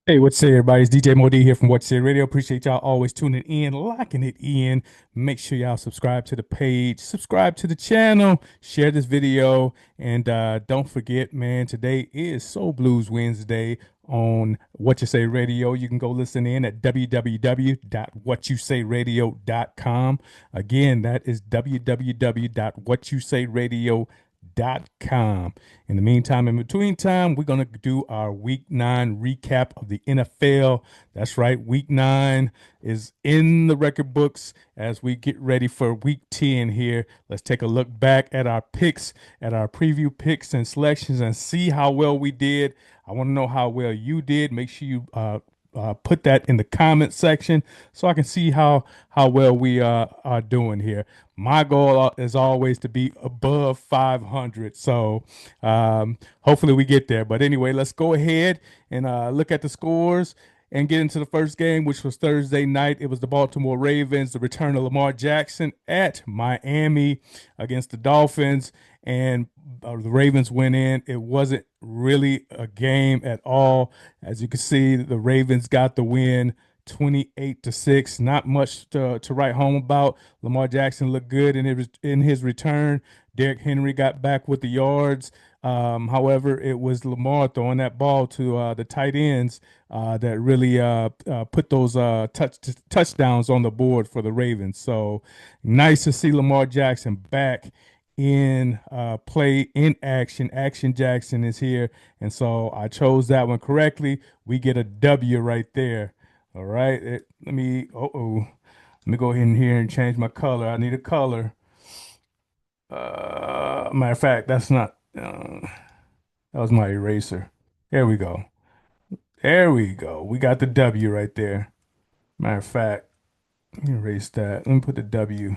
Hey, what's up, everybody? It's DJ Modi here from What Say Radio. Appreciate y'all always tuning in, locking it in. Make sure y'all subscribe to the page, subscribe to the channel, share this video, and don't forget, man, today is Soul Blues Wednesday on What You Say Radio. You can go listen in at www.whatyousayradio.com. Again, that is www.whatyousayradio.com. In the meantime, in between time, we're going to do our week 9 recap of the NFL. That's right, week 9 is in the record books as we get ready for week 10 here. Let's take a look back at our picks, at our preview picks and selections, and see how well we did. I want to know how well you did. Make sure you put that in the comment section so I can see how well we are doing here. My goal is always to be above 500. So hopefully we get there. But anyway, let's go ahead and look at the scores and get into the first game, which was Thursday night. It was the Baltimore Ravens, the return of Lamar Jackson at Miami against the Dolphins. And the Ravens went in. It wasn't really a game at all. As you can see, the Ravens got the win 28-6. Not much to write home about. Lamar Jackson looked good in his return. Derrick Henry got back with the yards. However, it was Lamar throwing that ball to the tight ends that really put those touchdowns on the board for the Ravens. So nice to see Lamar Jackson back in play, in action. Action Jackson is here. And so I chose that one correctly. We get a W right there. All right. Let me go in here and change my color. I need a color. Matter of fact, that's not, that was my eraser. There we go. There we go. We got the W right there. Matter of fact, let me erase that. Let me put the W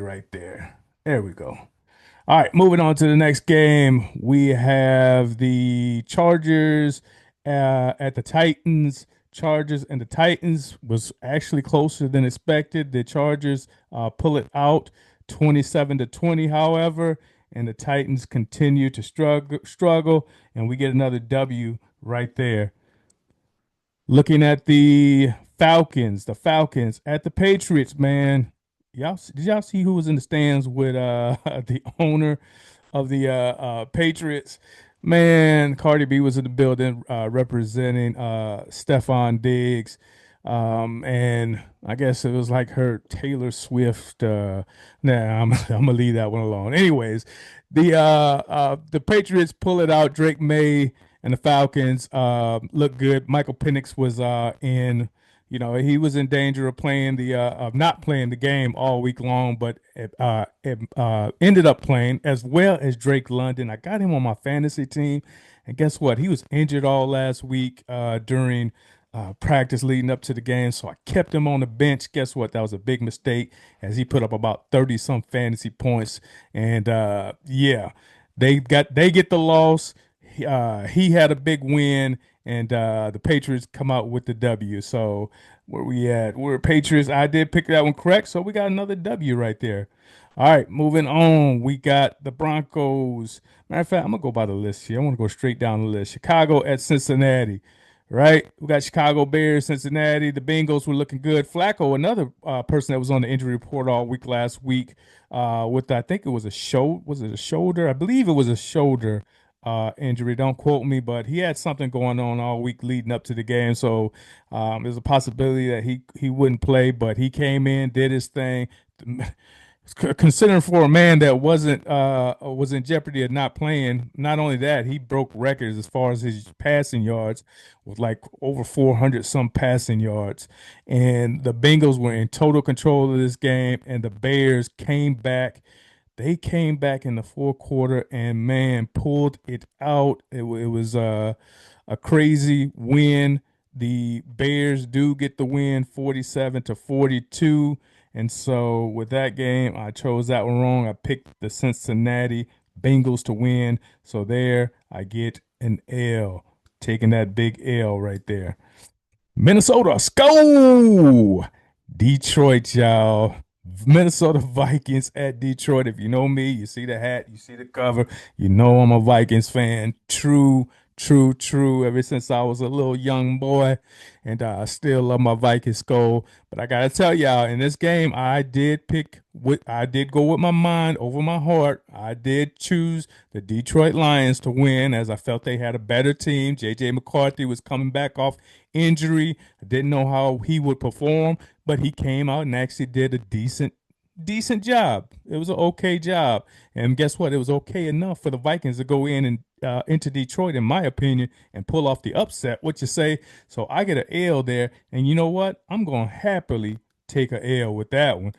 right there. There we go. All right, moving on to the next game. We have the Chargers at the Titans. Chargers and the Titans was actually closer than expected. The Chargers pull it out 27-20, however, and the Titans continue to struggle, and we get another W right there. Looking at the Falcons at the Patriots, man. Did y'all see who was in the stands with the owner of the Patriots? Man, Cardi B was in the building representing Stephon Diggs. And I guess it was like her Taylor Swift. Nah, I'm gonna leave that one alone. Anyways, the Patriots pull it out. Drake May and the Falcons look good. Michael Penix was in. He was in danger of not playing the game all week long, but ended up playing as well as Drake London. I got him on my fantasy team, and guess what? He was injured all last week during practice leading up to the game, so I kept him on the bench. Guess what? That was a big mistake, as he put up about 30 some fantasy points, and yeah, they get the loss. He had a big win, and the Patriots come out with the W. So where we at? We're Patriots. I did pick that one correct, so we got another W right there. All right, moving on. We got the Broncos. Matter of fact, I'm gonna go by the list here. I want to go straight down the list. Chicago at Cincinnati. Right, we got Chicago Bears, Cincinnati. The Bengals were looking good. Flacco, another person that was on the injury report all week last week, with I think it was a was it a shoulder? I believe it was a shoulder injury. Don't quote me, but he had something going on all week leading up to the game. So there's a possibility that he wouldn't play, but he came in, did his thing. Considering for a man that was in jeopardy of not playing, not only that, he broke records as far as his passing yards with like over 400 some passing yards. And the Bengals were in total control of this game, and the Bears came back. They came back in the fourth quarter and man pulled it out. It was a crazy win. The Bears do get the win 47-42. And so with that game, I chose that one wrong. I picked the Cincinnati Bengals to win. So there I get an L, taking that big L right there. Minnesota, go! Detroit, y'all. Minnesota Vikings at Detroit. If you know me, you see the hat, you see the cover, you know I'm a Vikings fan. True, true, true. Ever since I was a little young boy, and I still love my Vikings skull. But I gotta tell y'all, in this game, I did go with my mind over my heart. I did choose the Detroit Lions to win, as I felt they had a better team. JJ McCarthy was coming back off injury. I didn't know how he would perform, but he came out and actually did a decent job. It was an okay job. And guess what? It was okay enough for the Vikings to go in and into Detroit, in my opinion, and pull off the upset. What you say? So I get an L there, and you know what? I'm going to happily take a L with that one.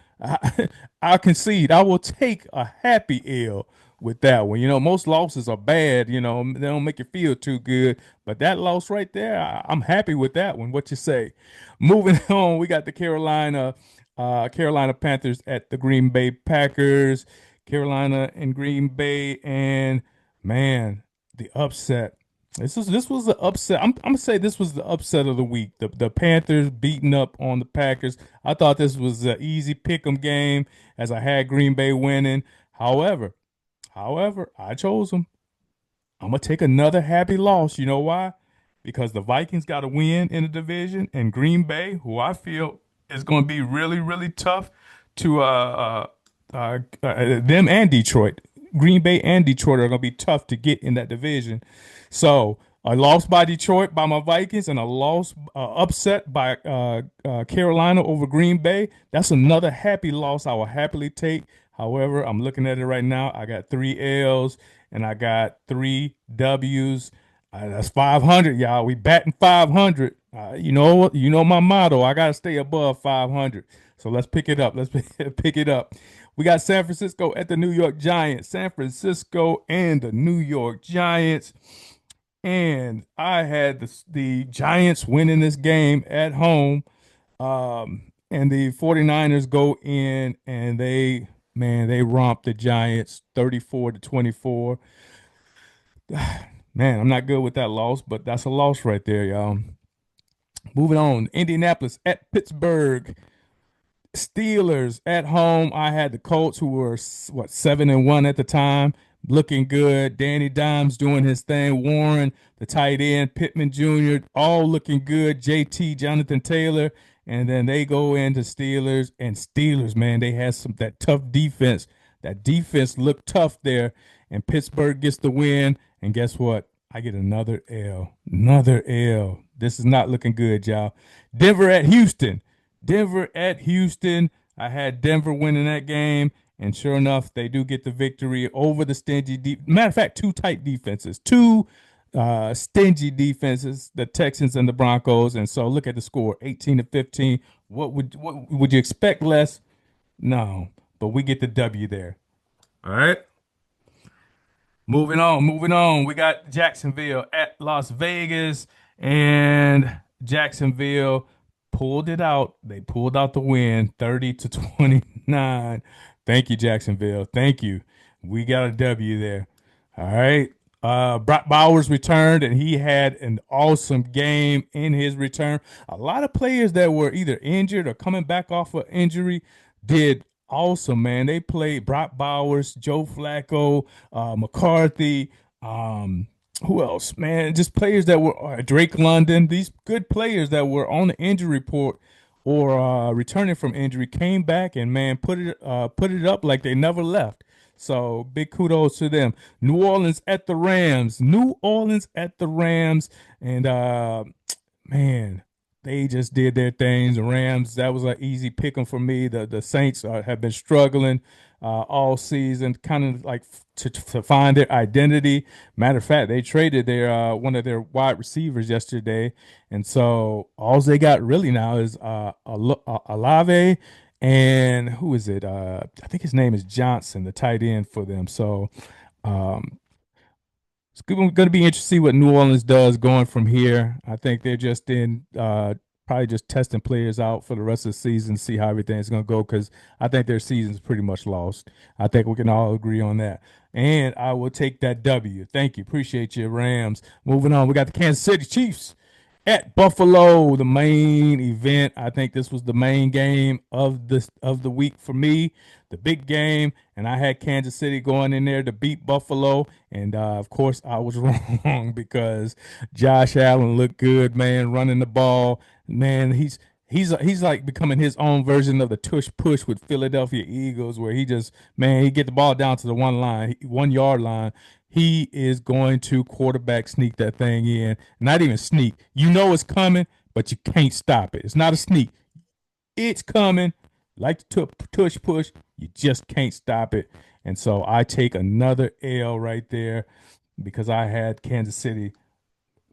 I concede. I will take a happy L with that one. You know, most losses are bad. You know, they don't make you feel too good. But that loss right there, I'm happy with that one. What you say? Moving on, we got the Carolina Panthers at the Green Bay Packers. Carolina and Green Bay, and man, the upset. This was the upset. I'm gonna say this was the upset of the week. The Panthers beating up on the Packers. I thought this was an easy pick 'em game, as I had Green Bay winning. However, I chose them. I'm gonna take another happy loss. You know why? Because the Vikings got to win in the division, and Green Bay, who I feel is going to be really, really tough to them and Detroit. Green Bay and Detroit are going to be tough to get in that division. So a loss by Detroit by my Vikings and a loss upset by Carolina over Green Bay. That's another happy loss I will happily take. However, I'm looking at it right now. I got three L's and I got three W's. That's 500, y'all. We batting 500. You know my motto. I gotta stay above 500. So let's pick it up. Let's pick it up. We got San Francisco at the New York Giants. San Francisco and the New York Giants. And I had the Giants winning this game at home. And the 49ers go in and they romp the Giants 34 to 24. Man, I'm not good with that loss, but that's a loss right there, y'all. Moving on, Indianapolis at Pittsburgh. Steelers at home. I had the Colts, who were what, 7-1 at the time, looking good. Danny Dimes doing his thing. Warren, the tight end, Pittman Jr., all looking good. JT, Jonathan Taylor, and then they go into Steelers, and Steelers, man, they had some that tough defense. That defense looked tough there, and Pittsburgh gets the win. And guess what? I get another L. Another L. This is not looking good, y'all. Denver at Houston. Denver at Houston. I had Denver winning that game, and sure enough, they do get the victory over the matter of fact, two tight defenses, two stingy defenses, the Texans and the Broncos. And so look at the score, 18 to 15. What would you expect less? No, but we get the W there. All right. Moving on. We got Jacksonville at Las Vegas, and Jacksonville pulled it out. They pulled out the win, 30 to 29. Thank you, Jacksonville. Thank you. We got a W there. All right. Brock Bowers returned, and he had an awesome game in his return. A lot of players that were either injured or coming back off of injury did awesome, man. They played Brock Bowers, Joe Flacco, McCarthy, who else, man? Just players that were Drake London. These good players that were on the injury report or returning from injury came back and man put it up like they never left. So big kudos to them. New Orleans at the Rams. New Orleans at the Rams, and man, they just did their things. The Rams, that was an easy pick 'em for me. The Saints have been struggling all season, kind of like to find their identity. Matter of fact, they traded their one of their wide receivers yesterday, and so all they got really now is Alave, and who is it? I think his name is Johnson, the tight end for them. So um, it's going to be interesting to see what New Orleans does going from here. I think they're just in probably just testing players out for the rest of the season, see how everything's going to go, because I think their season's pretty much lost. I think we can all agree on that. And I will take that W. Thank you. Appreciate you, Rams. Moving on, we got the Kansas City Chiefs At Buffalo, the main event. I think this was the main game of the week for me, the big game, and I had Kansas City going in there to beat Buffalo, and of course I was wrong because Josh Allen looked good, man, running the ball. Man, he's like becoming his own version of the tush push with Philadelphia Eagles, where he just, man, he get the ball down to the 1 yard line. He is going to quarterback sneak that thing in. Not even sneak. You know it's coming, but you can't stop it. It's not a sneak. It's coming. Like the tush push, you just can't stop it. And so I take another L right there because I had Kansas City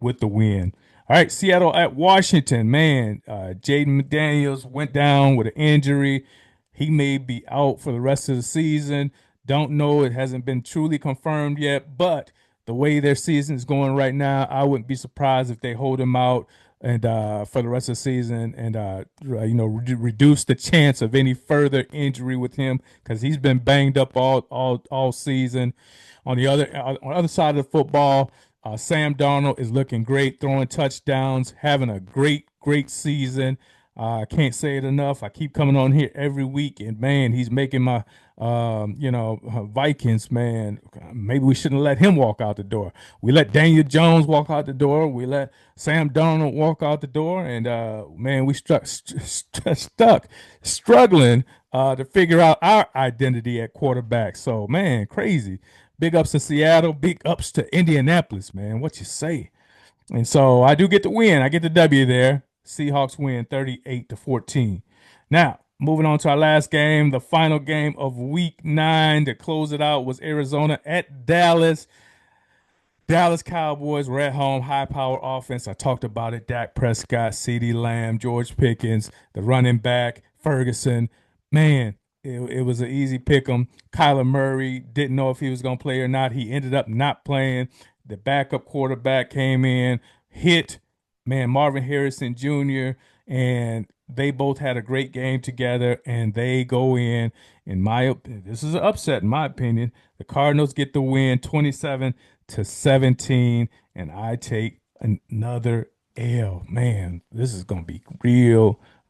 with the win. All right, Seattle at Washington. Man, Jaden McDaniels went down with an injury. He may be out for the rest of the season. Don't know. It hasn't been truly confirmed yet. But the way their season is going right now, I wouldn't be surprised if they hold him out and for the rest of the season and reduce the chance of any further injury with him because he's been banged up all season. On the other side of the football, Sam Darnold is looking great, throwing touchdowns, having a great season. I can't say it enough. I keep coming on here every week, and man, he's making my, Vikings, man. Maybe we shouldn't let him walk out the door. We let Daniel Jones walk out the door. We let Sam Darnold walk out the door, and man, we stuck, struggling to figure out our identity at quarterback. So, man, crazy. Big ups to Seattle. Big ups to Indianapolis, man. What you say? And so I do get the win. I get the W there. Seahawks win 38-14. Now, moving on to our last game, the final game of week 9 to close it out was Arizona at Dallas. Dallas Cowboys were at home, high power offense. I talked about it. Dak Prescott, CeeDee Lamb, George Pickens, the running back, Ferguson. Man, it was an easy pick 'em. Kyler Murray didn't know if he was going to play or not. He ended up not playing. The backup quarterback came in, hit, man, Marvin Harrison Jr., and they both had a great game together, and they go in my this is an upset in my opinion. The Cardinals get the win 27-17, and I take another L. Man, this is going to be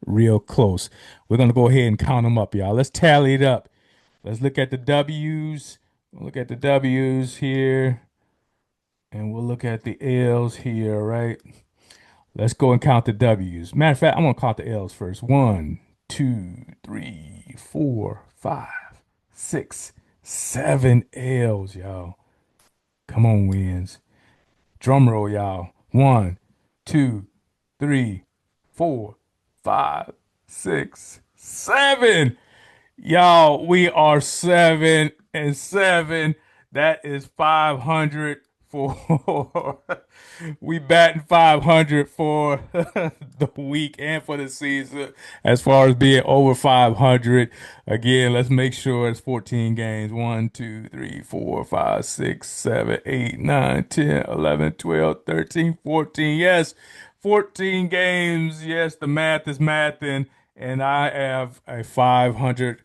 real close. We're going to go ahead and count them up, y'all. Let's tally it up. Let's look at the W's. Look at the W's here, and we'll look at the L's here, right? Let's go and count the W's. Matter of fact, I'm going to count the L's first. 1, 2, 3, 4, 5, 6, 7 L's, y'all. Come on, wins. Drum roll, y'all. 1, 2, 3, 4, 5, 6, 7. Y'all, we are 7-7. That is 500 for we batting 500 for the week and for the season as far as being over 500. Again, let's make sure it's 14 games. 1, 2, 3, 4, 5, 6, 7, 8, 9, 10, 11, 12, 13, 14. Yes, 14 games. Yes, the math is mathing, and I have a 500.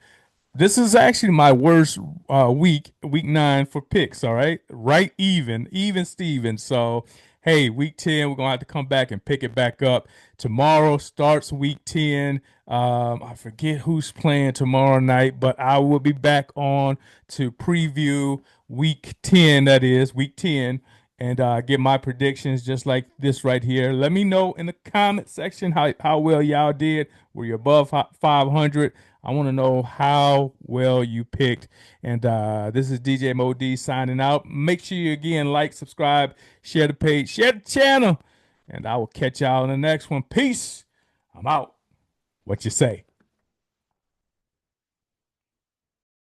This is actually my worst week 9 for picks. All right, right, even Steven. So hey, week 10, we're gonna have to come back and pick it back up. Tomorrow starts week 10. I forget who's playing tomorrow night, but I will be back on to preview week 10. That is week 10. And get my predictions just like this right here. Let me know in the comment section how well y'all did. Were you above 500? I want to know how well you picked. And this is DJ Mo D signing out. Make sure you again like, subscribe, share the page, share the channel. And I will catch y'all in the next one. Peace. I'm out. What you say?